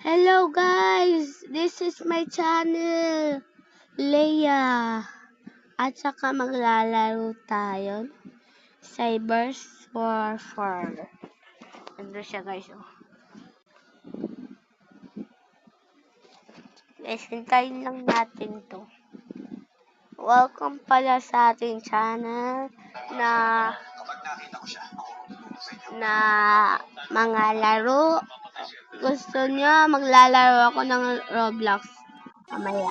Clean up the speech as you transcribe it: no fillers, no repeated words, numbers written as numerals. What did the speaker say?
Hello guys! This is my channel, Leia. At saka maglalaro tayo, Cybers Warfare. Ando siya guys. Guys, hintayin lang natin to. Welcome pala sa ating channel na mga laro. Gusto nyo maglalaro ako ng Roblox mamaya.